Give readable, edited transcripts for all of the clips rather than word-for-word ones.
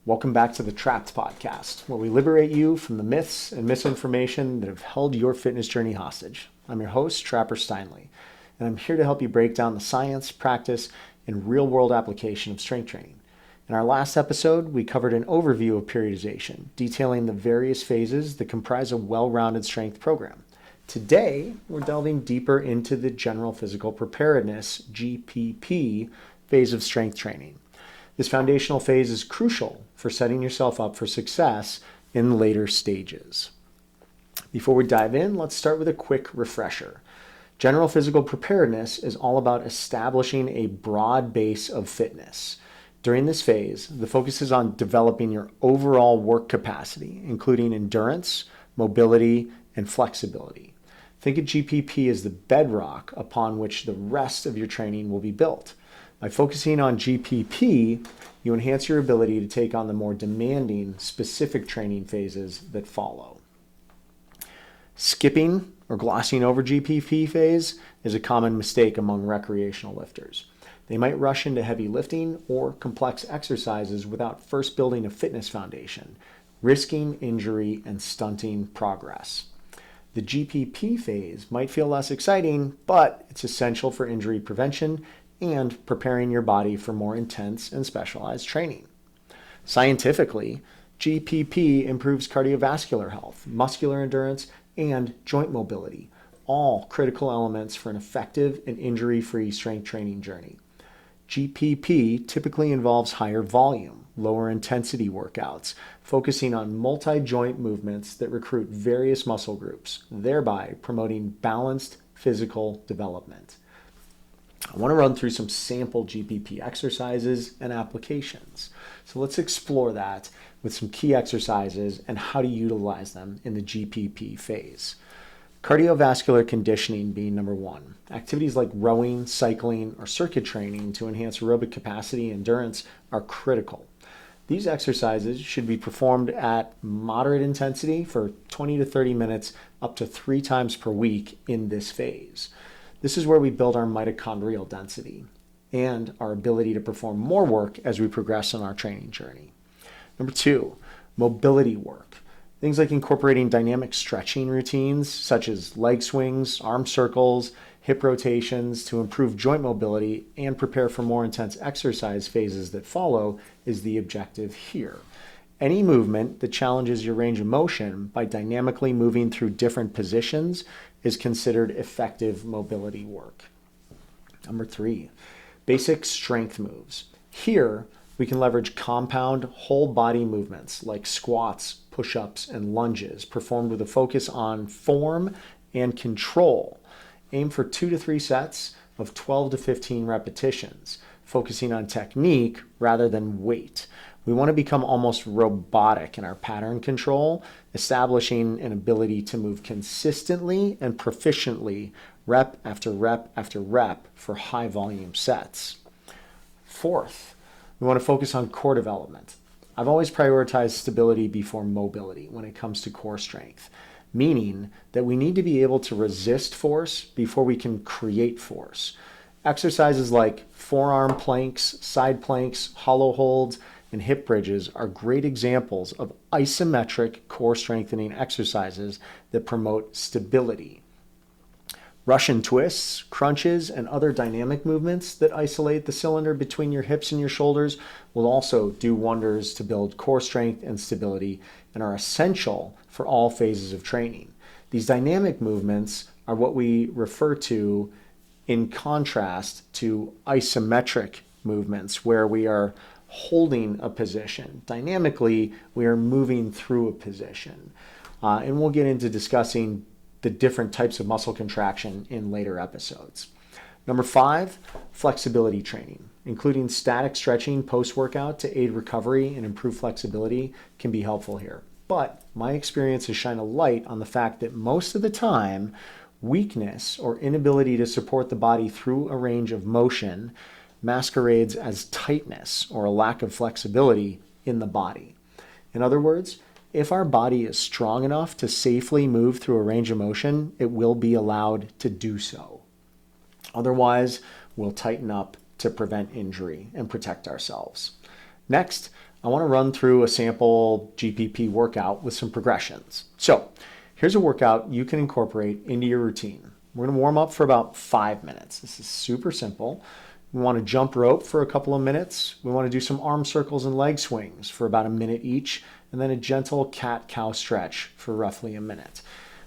Welcome back to the Trapped podcast, where we liberate you from the myths and misinformation that have held your fitness journey hostage. I'm your host, Trapper Steinley, and I'm here to help you break down the science, practice, and real-world application of strength training. In our last episode, we covered an overview of periodization, detailing the various phases that comprise a well-rounded strength program. Today, we're delving deeper into the general physical preparedness, GPP, phase of strength training. This foundational phase is crucial for setting yourself up for success in later stages. Before we dive in, let's start with a quick refresher. General physical preparedness is all about establishing a broad base of fitness. During this phase, the focus is on developing your overall work capacity, including endurance, mobility, and flexibility. Think of GPP as the bedrock upon which the rest of your training will be built. By focusing on GPP, you enhance your ability to take on the more demanding, specific training phases that follow. Skipping or glossing over GPP phase is a common mistake among recreational lifters. They might rush into heavy lifting or complex exercises without first building a fitness foundation, risking injury and stunting progress. The GPP phase might feel less exciting, but it's essential for injury prevention and preparing your body for more intense and specialized training. Scientifically, GPP improves cardiovascular health, muscular endurance, and joint mobility, all critical elements for an effective and injury-free strength training journey. GPP typically involves higher volume, lower intensity workouts, focusing on multi-joint movements that recruit various muscle groups, thereby promoting balanced physical development. I want to run through some sample GPP exercises and applications. So let's explore that with some key exercises and how to utilize them in the GPP phase. Cardiovascular conditioning being number one. Activities like rowing, cycling, or circuit training to enhance aerobic capacity and endurance are critical. These exercises should be performed at moderate intensity for 20 to 30 minutes up to 3 times per week in this phase. This is where we build our mitochondrial density and our ability to perform more work as we progress on our training journey. Number 2, mobility work. Things like incorporating dynamic stretching routines such as leg swings, arm circles, hip rotations to improve joint mobility and prepare for more intense exercise phases that follow is the objective here. Any movement that challenges your range of motion by dynamically moving through different positions is considered effective mobility work. Number 3, basic strength moves. Here, we can leverage compound whole body movements like squats, push-ups, and lunges performed with a focus on form and control. Aim for 2 to 3 sets of 12 to 15 repetitions, focusing on technique rather than weight. We want to become almost robotic in our pattern control, establishing an ability to move consistently and proficiently rep after rep after rep for high volume sets. Fourth, we want to focus on core development. I've always prioritized stability before mobility when it comes to core strength, meaning that we need to be able to resist force before we can create force. Exercises like forearm planks, side planks, hollow holds, and hip bridges are great examples of isometric core strengthening exercises that promote stability. Russian twists, crunches, and other dynamic movements that isolate the cylinder between your hips and your shoulders will also do wonders to build core strength and stability and are essential for all phases of training. These dynamic movements are what we refer to in contrast to isometric movements where we are holding a position. Dynamically, we are moving through a position. And we'll get into discussing the different types of muscle contraction in later episodes. Number 5, flexibility training, including static stretching post-workout to aid recovery and improve flexibility can be helpful here. But my experience has shined a light on the fact that most of the time, weakness or inability to support the body through a range of motion masquerades as tightness or a lack of flexibility in the body. In other words, if our body is strong enough to safely move through a range of motion, it will be allowed to do so. Otherwise, we'll tighten up to prevent injury and protect ourselves. Next, I want to run through a sample GPP workout with some progressions. So here's a workout you can incorporate into your routine. We're going to warm up for about 5 minutes. This is super simple. We want to jump rope for a couple of minutes. We want to do some arm circles and leg swings for about a minute each, and then a gentle cat-cow stretch for roughly a minute.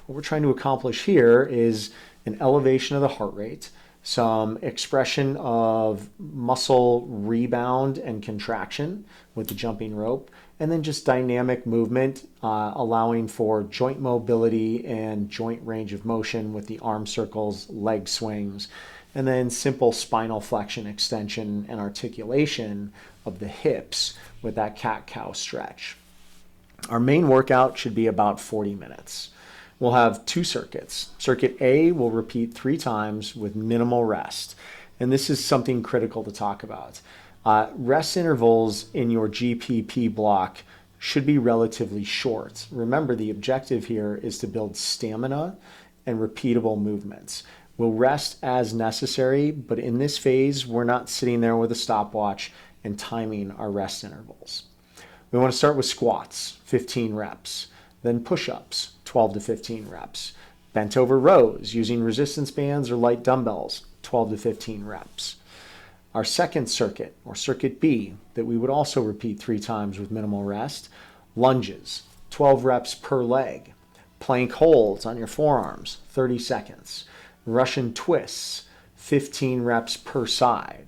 What we're trying to accomplish here is an elevation of the heart rate, some expression of muscle rebound and contraction with the jumping rope, and then just dynamic movement, allowing for joint mobility and joint range of motion with the arm circles, leg swings, and then simple spinal flexion, extension, and articulation of the hips with that cat-cow stretch. Our main workout should be about 40 minutes. We'll have 2 circuits. Circuit A will repeat 3 times with minimal rest. And this is something critical to talk about. Rest intervals in your GPP block should be relatively short. Remember, the objective here is to build stamina and repeatable movements. We'll rest as necessary, but in this phase, we're not sitting there with a stopwatch and timing our rest intervals. We want to start with squats, 15 reps, then push-ups, 12 to 15 reps, bent over rows using resistance bands or light dumbbells, 12 to 15 reps. Our second circuit, or circuit B, that we would also repeat 3 times with minimal rest, lunges, 12 reps per leg, plank holds on your forearms, 30 seconds, Russian twists, 15 reps per side.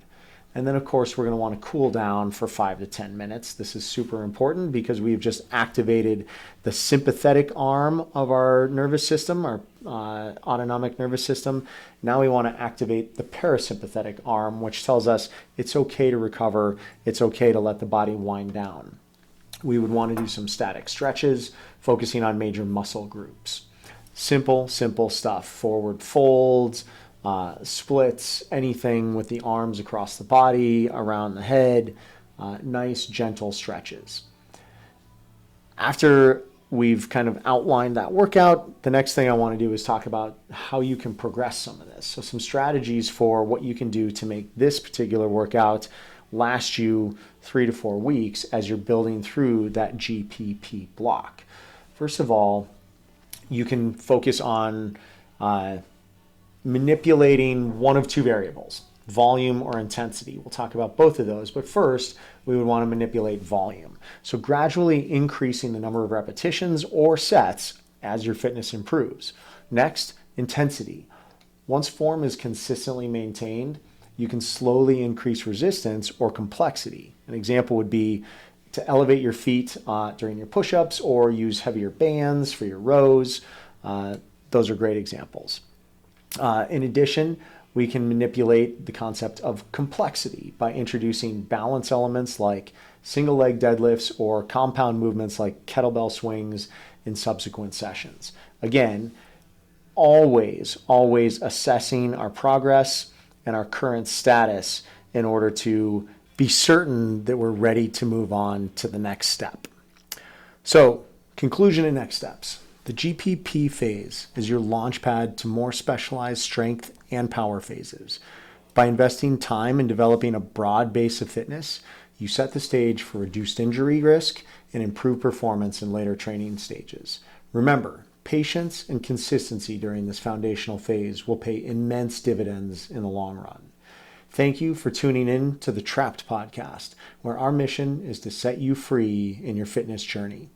And then, of course, we're going to want to cool down for 5 to 10 minutes. This is super important because we've just activated the sympathetic arm of our nervous system, our autonomic nervous system. Now we want to activate the parasympathetic arm, which tells us it's okay to recover. It's okay to let the body wind down. We would want to do some static stretches, focusing on major muscle groups. Simple stuff. Forward folds, splits, anything with the arms across the body, around the head, nice gentle stretches. After we've kind of outlined that workout, the next thing I want to do is talk about how you can progress some of this. So some strategies for what you can do to make this particular workout last you 3 to 4 weeks as you're building through that GPP block. First of all, you can focus on manipulating one of 2 variables, volume or intensity. We'll talk about both of those, but first we would want to manipulate volume. So gradually increasing the number of repetitions or sets as your fitness improves. Next, intensity. Once form is consistently maintained, you can slowly increase resistance or complexity. An example would be to elevate your feet during your push-ups or use heavier bands for your rows. Those are great examples. In addition, we can manipulate the concept of complexity by introducing balance elements like single leg deadlifts or compound movements like kettlebell swings in subsequent sessions. Again, always assessing our progress and our current status in order to be certain that we're ready to move on to the next step. So, conclusion and next steps. The GPP phase is your launch pad to more specialized strength and power phases. By investing time in developing a broad base of fitness, you set the stage for reduced injury risk and improved performance in later training stages. Remember, patience and consistency during this foundational phase will pay immense dividends in the long run. Thank you for tuning in to the Trapped podcast, where our mission is to set you free in your fitness journey.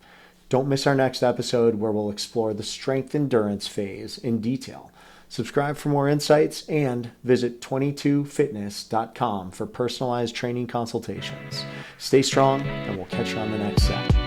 Don't miss our next episode where we'll explore the strength endurance phase in detail. Subscribe for more insights and visit 22fitness.com for personalized training consultations. Stay strong and we'll catch you on the next set.